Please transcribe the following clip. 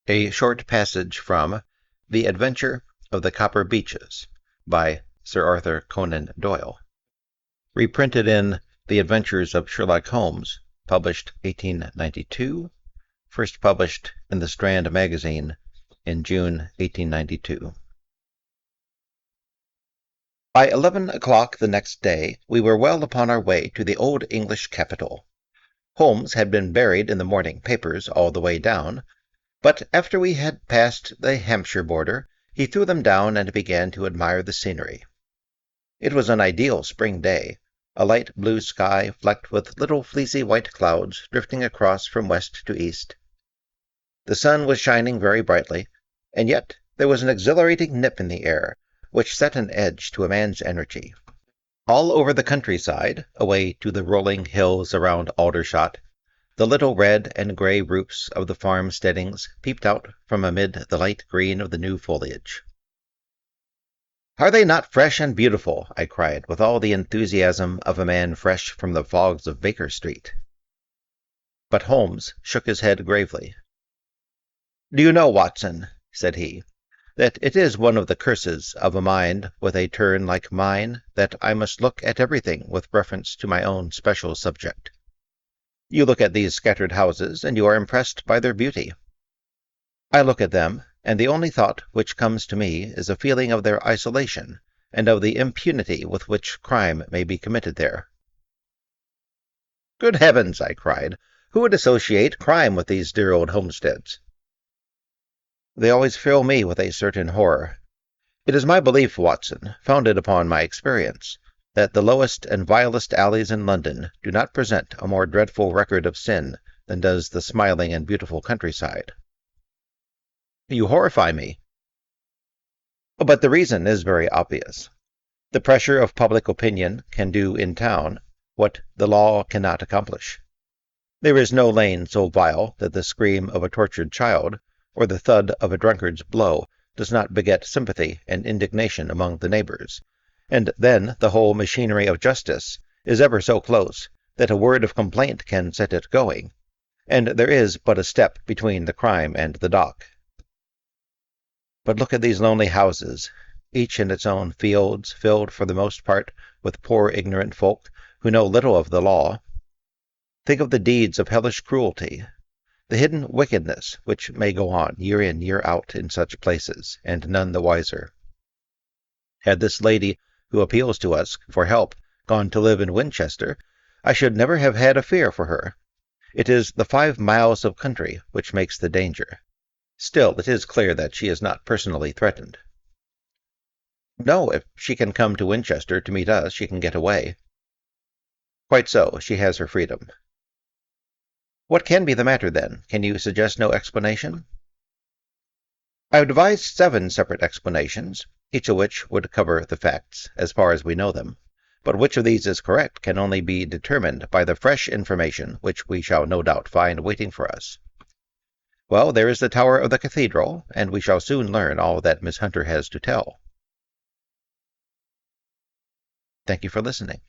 A short passage from The Adventure of the Copper Beeches by Sir Arthur Conan Doyle. Reprinted in The Adventures of Sherlock Holmes, published 1892, first published in the Strand magazine in June 1892. By 11 o'clock the next day, we were well upon our way to the old English capital. Holmes had been buried in the morning papers all the way down, but after we had passed the Hampshire border, he threw them down and began to admire the scenery. It was an ideal spring day, a light blue sky flecked with little fleecy white clouds drifting across from west to east. The sun was shining very brightly, and yet there was an exhilarating nip in the air, which set an edge to a man's energy. All over the countryside, away to the rolling hills around Aldershot, the little red and grey roofs of the farm steadings peeped out from amid the light green of the new foliage. "Are they not fresh and beautiful?" I cried, with all the enthusiasm of a man fresh from the fogs of Baker Street. But Holmes shook his head gravely. "Do you know, Watson," said he, "that it is one of the curses of a mind with a turn like mine that I must look at everything with reference to my own special subject. You look at these scattered houses, and you are impressed by their beauty. I look at them, and the only thought which comes to me is a feeling of their isolation, and of the impunity with which crime may be committed there." "Good heavens!" I cried. "Who would associate crime with these dear old homesteads?" "They always fill me with a certain horror. It is my belief, Watson, founded upon my experience, that the lowest and vilest alleys in London do not present a more dreadful record of sin than does the smiling and beautiful countryside." "You horrify me." "But the reason is very obvious. The pressure of public opinion can do in town what the law cannot accomplish. There is no lane so vile that the scream of a tortured child, or the thud of a drunkard's blow, does not beget sympathy and indignation among the neighbors, and then the whole machinery of justice is ever so close that a word of complaint can set it going, and there is but a step between the crime and the dock. But look at these lonely houses, each in its own fields, filled for the most part with poor ignorant folk who know little of the law. Think of the deeds of hellish cruelty, the hidden wickedness which may go on year in, year out in such places, and none the wiser. Had this lady who appeals to us for help gone to live in Winchester, I should never have had a fear for her. It is the 5 miles of country which makes the danger. Still, it is clear that she is not personally threatened." "No, if she can come to Winchester to meet us, she can get away." "Quite so. She has her freedom." "What can be the matter, then? Can you suggest no explanation?" "I have devised 7 separate explanations, each of which would cover the facts, as far as we know them. But which of these is correct can only be determined by the fresh information which we shall no doubt find waiting for us. Well, there is the tower of the cathedral, and we shall soon learn all that Miss Hunter has to tell." Thank you for listening.